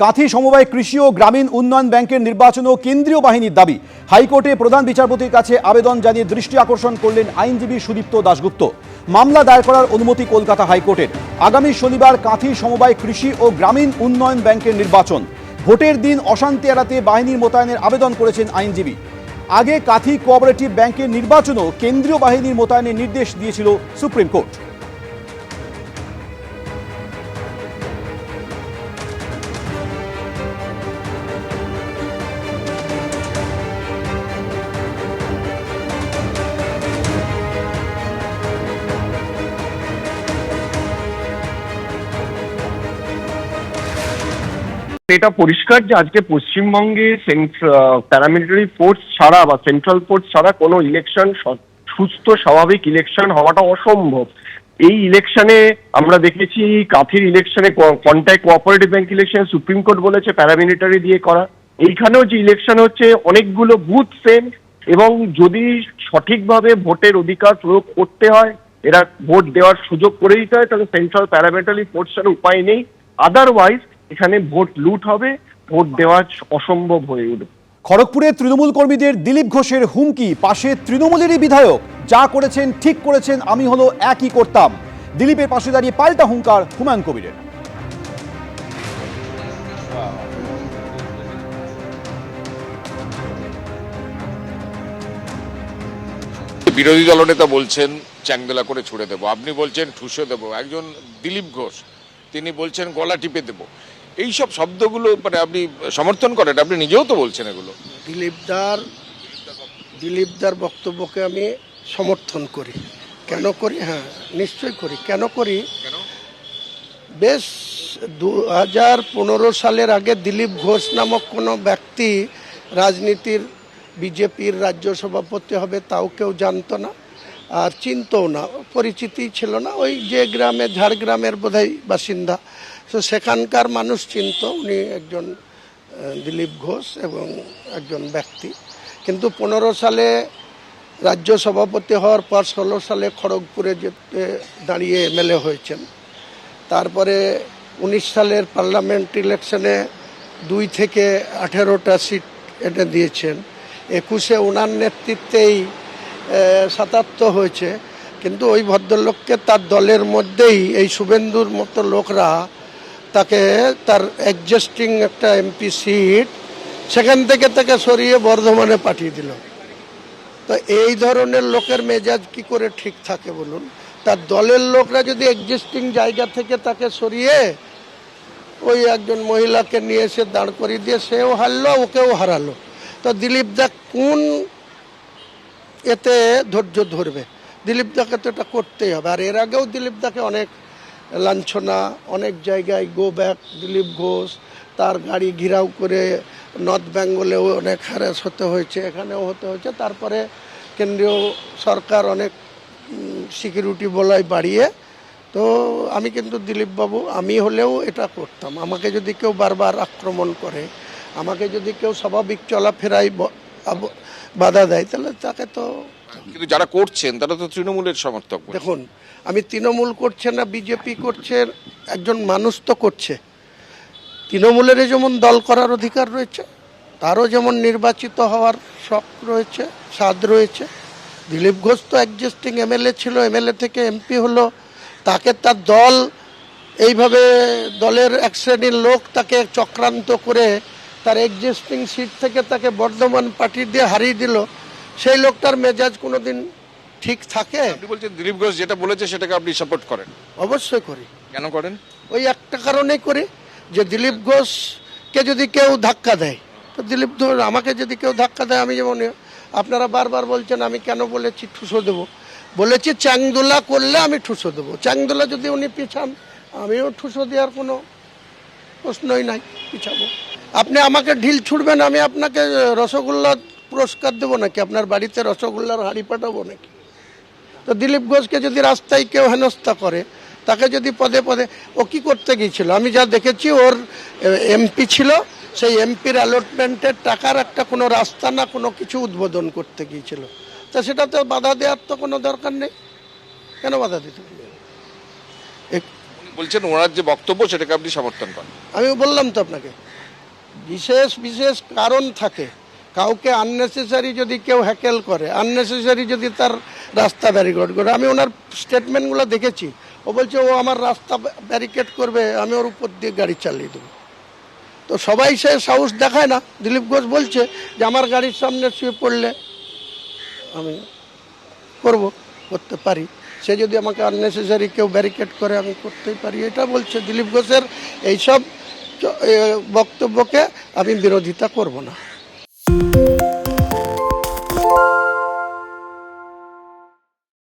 কাঁথি সমবায় কৃষি ও গ্রামীণ উন্নয়ন ব্যাংকের নির্বাচন ও কেন্দ্রীয় বাহিনীর দাবি। হাইকোর্টে প্রধান বিচারপতির কাছে আবেদন জানিয়ে দৃষ্টি আকর্ষণ করলেন আইনজীবী সুদীপ্ত দাশগুপ্ত। মামলা দায়ের করার অনুমতি কলকাতা হাইকোর্টের। আগামী শনিবার কাঁথি সমবায় কৃষি ও গ্রামীণ উন্নয়ন ব্যাংকের নির্বাচন। ভোটের দিন অশান্তি এড়াতে বাহিনীর মোতায়েনের আবেদন করেছেন আইনজীবী। আগে কাঁথি কোঅপারেটিভ ব্যাংকের নির্বাচনও কেন্দ্রীয় বাহিনীর মোতায়েনের নির্দেশ দিয়েছিল সুপ্রিম কোর্ট। এটা পরিষ্কার যে আজকে পশ্চিমবঙ্গে প্যারামিলিটারি ফোর্স ছাড়া বা সেন্ট্রাল ফোর্স ছাড়া কোনো ইলেকশন সুস্থ স্বাভাবিক ইলেকশন হওয়াটা অসম্ভব। এই ইলেকশনে আমরা দেখেছি কাঁথির ইলেকশনে কন্টাক্ট কোঅপারেটিভ ব্যাংক ইলেকশনে সুপ্রিম কোর্ট বলেছে প্যারামিলিটারি দিয়ে করা। এইখানেও যে ইলেকশন হচ্ছে অনেকগুলো বুথ সেম, এবং যদি সঠিকভাবে ভোটের অধিকার প্রয়োগ করতে হয়, এরা ভোট দেওয়ার সুযোগ করে দিতে হয়, তাহলে সেন্ট্রাল প্যারামিলিটারি ফোর্সের উপায় নেই। আদারওয়াইজ এখানে ভোট লুট হবে, ভোট দেওয়া অসম্ভব হয়ে উঠবে। খড়গপুরে তৃণমূল কর্মীদের দিলীপ ঘোষের হুমকি, পাশে তৃণমূলেরই বিধায়ক, যা করেছেন ঠিক করেছেন, আমি হলো একই করতাম। দিলীপের পাশে দাঁড়িয়ে পাল্টা হুঙ্কার হুমায়ুন কবিরের। বিরোধী দলনেতা বলছেন চ্যাংদোলা করে ছুড়ে দেবো, আপনি বলছেন ঠুসে দেবো। একজন দিলীপ ঘোষ তিনি বলছেন গলা টিপে দেবো। এইসব শব্দগুলো মানে আপনি সমর্থন করেন? আপনি নিজেও তো বলছেন এগুলো। দিলীপদার বক্তব্যকে আমি সমর্থন করি। কেন করি? হ্যাঁ, নিশ্চয়ই করি। কেন করি? বেশ 2015 সালের আগে দিলীপ ঘোষ নামক কোনো ব্যক্তি রাজনীতির বিজেপির রাজ্য সভাপতি হবে তাও কেউ জানতো না, আর চিনতও না, পরিচিতি ছিল না। ওই যে গ্রামে, ঝাড়গ্রামের বোধহয় বাসিন্দা, তো সেখানকার মানুষ চিনত উনি একজন দিলীপ ঘোষ এবং একজন ব্যক্তি। কিন্তু 15 সালে রাজ্য সভাপতি হওয়ার পর 16 সালে খড়গপুরে যেতে দাঁড়িয়ে এমএলএ হয়েছেন। তারপরে 19 সালের পার্লামেন্ট ইলেকশনে 2 থেকে 18টা সিট এনে দিয়েছেন। 21-এ ওনার নেতৃত্বেই 77 হয়েছে। কিন্তু ওই ভদ্রলোককে তার দলের মধ্যেই এই শুভেন্দুর মতো লোকরা তাকে তার অ্যাডজাস্টিং একটা এমপি সিট সেখান থেকে তাকে সরিয়ে বর্ধমানে পাঠিয়ে দিল। তো এই ধরনের লোকের মেজাজ কি করে ঠিক থাকে বলুন? তার দলের লোকরা যদি অ্যাডজাস্টিং জায়গা থেকে তাকে সরিয়ে ওই একজন মহিলাকে নিয়ে এসে দাঁড় করিয়ে দিয়ে সেও হারলো, ওকেও হারালো, তো দিলীপ দা কোন এতে ধৈর্য ধরবে? দিলীপ দাকে তো এটা করতেই হবে। আর এর আগেও দিলীপ দাকে অনেক লাঞ্ছনা, অনেক জায়গায় গো ব্যাক দিলীপ ঘোষ, তার গাড়ি ঘিরাও করে নর্থ বেঙ্গলেও অনেক হ্যারাস হতে হয়েছে, এখানেও হতে হয়েছে। তারপরে কেন্দ্রীয় সরকার অনেক সিকিউরিটি বলয় বাড়িয়ে। তো আমি কিন্তু দিলীপবাবু, আমি হলেও এটা করতাম। আমাকে যদি কেউ বারবার আক্রমণ করে, আমাকে যদি কেউ স্বাভাবিক চলাফেরায় বাধা দেয়, তাহলে তাকে তো। কিন্তু যারা করছেন তারা তো তৃণমূলের সমর্থক। দেখুন, আমি তৃণমূল করছে না বিজেপি করছে, একজন মানুষ তো করছে। তৃণমূলের যেমন দল করার অধিকার রয়েছে, তারও যেমন নির্বাচিত হওয়ার শখ রয়েছে, স্বাদ রয়েছে। দিলীপ ঘোষ তো এক্সিস্টিং এমএলএ ছিল, এমএলএ থেকে এমপি হলো, তাকে তার দল এইভাবে দলের এক শ্রেণীর লোক তাকে চক্রান্ত করে তার এক্সিস্টিং সিট থেকে তাকে বর্ধমান পাঠিয়ে দিয়ে হারিয়ে দিল। সেই লোকটার মেজাজ কোনোদিন ঠিক থাকে? আপনি বলছেন দিলীপ ঘোষ যেটা বলেছে সেটাকে আপনি সাপোর্ট করেন? অবশ্যই করি। কেন করেন? ওই একটা কারণেই করি যে দিলীপ ঘোষকে যদি কেউ ধাক্কা দেয়, তো দিলীপ ঘোষ আমাকে যদি কেউ ধাক্কা দেয়, আমি যেমন, আপনারা বারবার বলছেন আমি কেন বলেছি ঠুসো দেবো, বলেছি চ্যাংদোলা করলে আমি ঠুসো দেবো। চ্যাংদোলা যদি উনি পিছান, আমিও ঠুসো দেওয়ার কোনো প্রশ্নই নাই, পিছাবো। আপনি আমাকে ঢিল ছুড়বেন, আমি আপনাকে রসগোল্লা পুরস্কার দেবো নাকি? আপনার বাড়িতে রসগোল্লার হাঁড়ি পাঠাবো নাকি? তো দিলীপ ঘোষকে যদি রাস্তায় কেউ হেনস্থা করে, তাকে যদি পদে পদে, ও কি করতে গিয়েছিল? আমি যা দেখেছি, ওর এমপি ছিল, সেই এমপির অ্যালটমেন্টের টাকার একটা কোনো রাস্তা না কোনো কিছু উদ্বোধন করতে গিয়েছিল। তা সেটাতে বাধা দেওয়ার তো কোনো দরকার নেই। কেন বাধা দিতে? বলছেন ওনার যে বক্তব্য সেটাকে আপনি সমর্থন করেন? আমি বললাম তো আপনাকে। বিশেষ বিশেষ কারণ থাকে। কাউকে আননেসেসারি যদি কেউ হ্যাকেল করে, আননেসেসারি যদি তার রাস্তা ব্যারিকেড করে, আমি ওনার স্টেটমেন্টগুলো দেখেছি, ও বলছে ও আমার রাস্তা ব্যারিকেড করবে, আমি ওর উপর দিয়ে গাড়ি চালিয়ে দেবো। তো সবাই সে সাহস দেখায় না। দিলীপ ঘোষ বলছে যে আমার গাড়ির সামনে শুয়ে পড়লে আমি করতে পারি, সে যদি আমাকে আননেসেসারি কেউ ব্যারিকেড করে আমি করতেই পারি, এটা বলছে। দিলীপ ঘোষের এইসব বক্তব্যকে আমি বিরোধিতা করব না।